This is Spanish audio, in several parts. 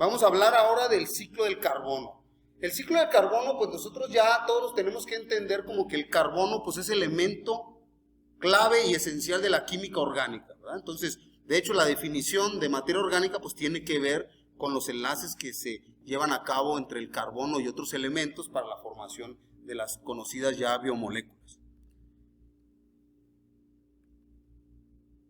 Vamos a hablar ahora del ciclo del carbono. El ciclo del carbono, pues nosotros ya todos tenemos que entender como que el carbono pues es elemento clave y esencial de la química orgánica, ¿verdad? Entonces, de hecho, la definición de materia orgánica pues tiene que ver con los enlaces que se llevan a cabo entre el carbono y otros elementos para la formación de las conocidas ya biomoléculas.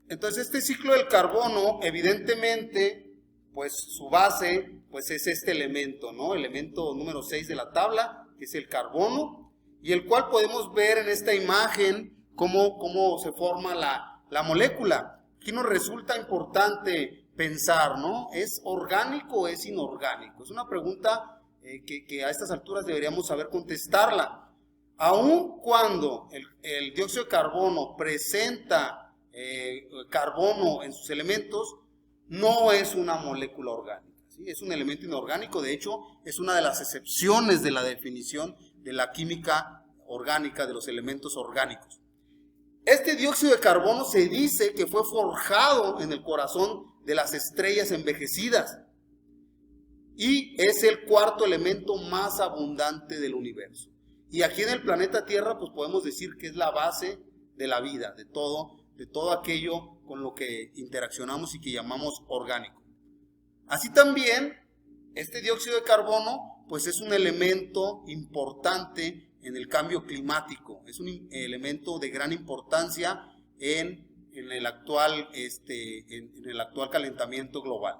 Entonces, este ciclo del carbono, evidentemente, pues su base pues es este elemento, ¿no? Elemento número 6 de la tabla, que es el carbono, y el cual podemos ver en esta imagen cómo se forma la molécula. Aquí nos resulta importante pensar, ¿no? ¿Es orgánico o es inorgánico? Es una pregunta que a estas alturas deberíamos saber contestarla. Aun cuando el dióxido de carbono presenta carbono en sus elementos, no es una molécula orgánica, ¿sí? Es un elemento inorgánico. De hecho, es una de las excepciones de la definición de la química orgánica de los elementos orgánicos. Este dióxido de carbono se dice que fue forjado en el corazón de las estrellas envejecidas y es el cuarto elemento más abundante del universo. Y aquí en el planeta Tierra pues podemos decir que es la base de la vida, de todo aquello con lo que interaccionamos y que llamamos orgánico. Así también, este dióxido de carbono pues es un elemento importante en el cambio climático, es un elemento de gran importancia en el actual calentamiento global,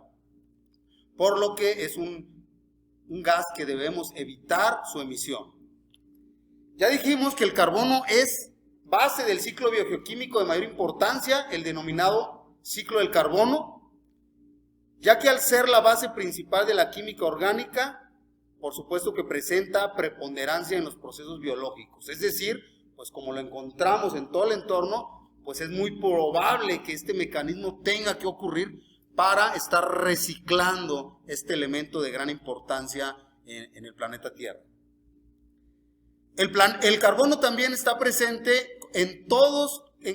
por lo que es un gas que debemos evitar su emisión. Ya dijimos que el carbono es base del ciclo biogeoquímico de mayor importancia, el denominado ciclo del carbono, ya que al ser la base principal de la química orgánica, por supuesto que presenta preponderancia en los procesos biológicos. Es decir, pues como lo encontramos en todo el entorno, pues es muy probable que este mecanismo tenga que ocurrir para estar reciclando este elemento de gran importancia en el planeta Tierra. El carbono también está presente en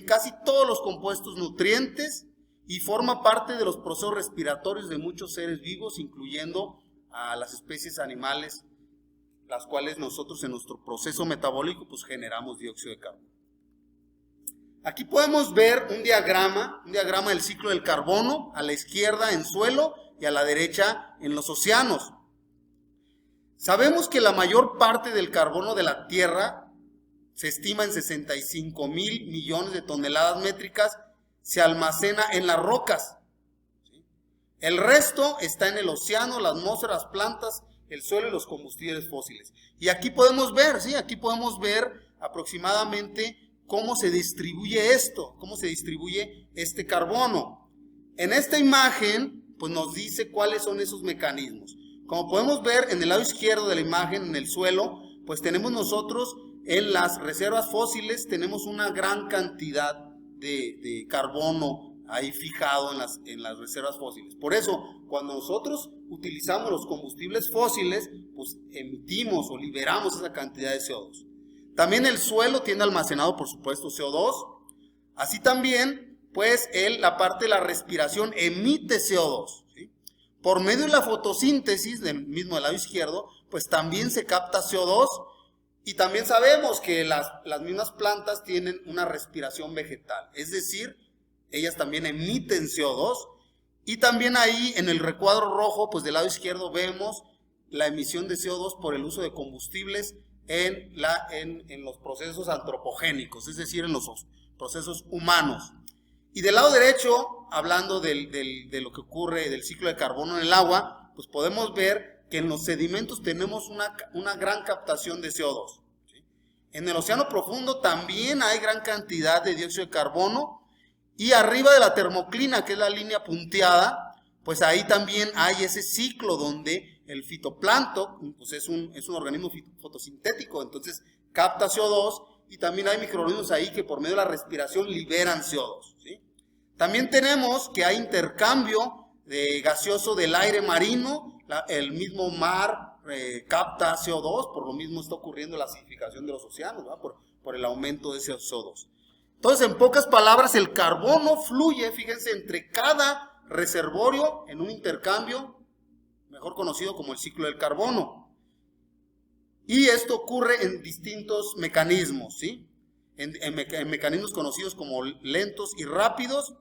casi todos los compuestos nutrientes y forma parte de los procesos respiratorios de muchos seres vivos, incluyendo a las especies animales, las cuales nosotros en nuestro proceso metabólico pues generamos dióxido de carbono. Aquí podemos ver un diagrama del ciclo del carbono, a la izquierda en suelo y a la derecha en los océanos. Sabemos que la mayor parte del carbono de la Tierra, se estima en 65,000 millones de toneladas métricas, se almacena en las rocas. El resto está en el océano, la atmósfera, las plantas, el suelo y los combustibles fósiles. Y aquí podemos ver, ¿sí? Aquí podemos ver aproximadamente cómo se distribuye cómo se distribuye este carbono. En esta imagen, pues nos dice cuáles son esos mecanismos. Como podemos ver en el lado izquierdo de la imagen, en el suelo, pues tenemos nosotros en las reservas fósiles, tenemos una gran cantidad de carbono ahí fijado en las reservas fósiles. Por eso, cuando nosotros utilizamos los combustibles fósiles, pues emitimos o liberamos esa cantidad de CO2. También el suelo tiene almacenado, por supuesto, CO2. Así también, pues, la parte de la respiración emite CO2, ¿sí? Por medio de la fotosíntesis, del lado izquierdo, pues también se capta CO2. Y también sabemos que las mismas plantas tienen una respiración vegetal, es decir, ellas también emiten CO2, y también ahí en el recuadro rojo, pues del lado izquierdo vemos la emisión de CO2 por el uso de combustibles en los procesos antropogénicos, es decir, en los procesos humanos. Y del lado derecho, hablando de lo que ocurre del ciclo de carbono en el agua, pues podemos ver que en los sedimentos tenemos una gran captación de CO2. ¿Sí? En el océano profundo también hay gran cantidad de dióxido de carbono. Y arriba de la termoclina, que es la línea punteada, pues ahí también hay ese ciclo donde el fitoplancton pues es un organismo fotosintético, entonces capta CO2, y también hay microorganismos ahí que por medio de la respiración liberan CO2. ¿Sí? También tenemos que hay intercambio gaseoso del aire marino, el mismo mar capta CO2, por lo mismo está ocurriendo la acidificación de los océanos, ¿verdad? Por el aumento de ese CO2. Entonces, en pocas palabras, el carbono fluye, fíjense, entre cada reservorio en un intercambio mejor conocido como el ciclo del carbono. Y esto ocurre en distintos mecanismos, ¿sí? En mecanismos conocidos como lentos y rápidos.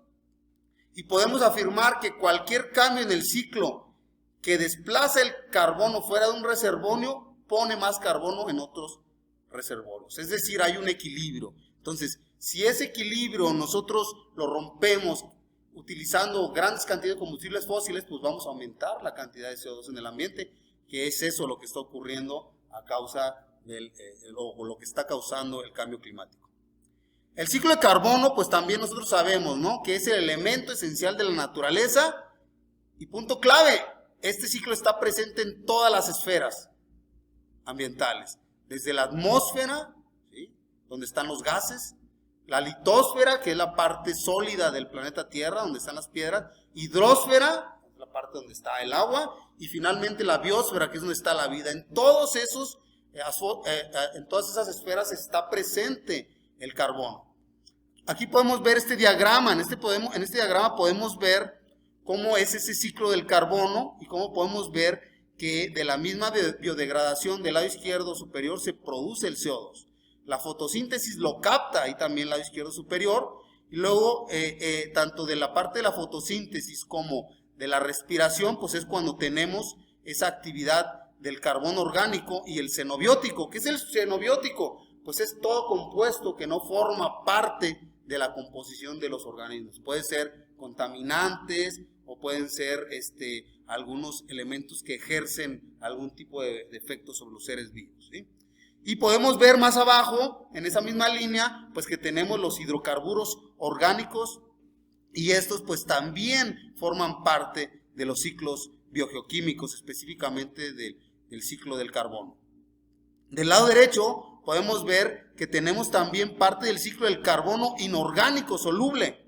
Y podemos afirmar que cualquier cambio en el ciclo que desplaza el carbono fuera de un reservorio pone más carbono en otros reservorios. Es decir, hay un equilibrio. Entonces, si ese equilibrio nosotros lo rompemos utilizando grandes cantidades de combustibles fósiles, pues vamos a aumentar la cantidad de CO2 en el ambiente, que es eso lo que está ocurriendo a causa o lo que está causando el cambio climático. El ciclo de carbono, pues también nosotros sabemos, ¿no?, que es el elemento esencial de la naturaleza. Y punto clave, este ciclo está presente en todas las esferas ambientales, desde la atmósfera, ¿sí?, donde están los gases, la litosfera, que es la parte sólida del planeta Tierra, donde están las piedras, hidrosfera, la parte donde está el agua, y finalmente la biosfera, que es donde está la vida. En todas esas esferas está presente el carbono. Aquí podemos ver este diagrama. En este diagrama podemos ver cómo es ese ciclo del carbono y cómo podemos ver que de la misma biodegradación del lado izquierdo superior se produce el CO2. La fotosíntesis lo capta, ahí también el lado izquierdo superior, y luego tanto de la parte de la fotosíntesis como de la respiración, pues es cuando tenemos esa actividad del carbono orgánico y el xenobiótico. ¿Qué es el xenobiótico? Pues es todo compuesto que no forma parte de la composición de los organismos. Puede ser contaminantes o pueden ser algunos elementos que ejercen algún tipo de efecto sobre los seres vivos, ¿sí? Y podemos ver más abajo, en esa misma línea, pues que tenemos los hidrocarburos orgánicos, y estos pues también forman parte de los ciclos biogeoquímicos, específicamente del ciclo del carbono. Del lado derecho podemos ver que tenemos también parte del ciclo del carbono inorgánico soluble.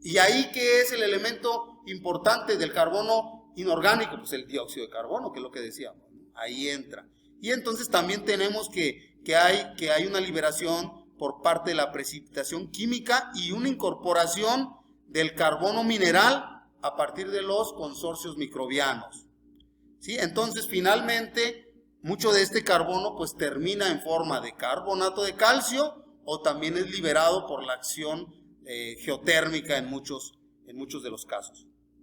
Y ahí, ¿qué es el elemento importante del carbono inorgánico? Pues el dióxido de carbono, que es lo que decíamos, ¿no? Ahí entra. Y entonces también tenemos que hay una liberación por parte de la precipitación química y una incorporación del carbono mineral a partir de los consorcios microbianos, ¿sí? Entonces, finalmente, mucho de este carbono pues termina en forma de carbonato de calcio, o también es liberado por la acción geotérmica en muchos de los casos.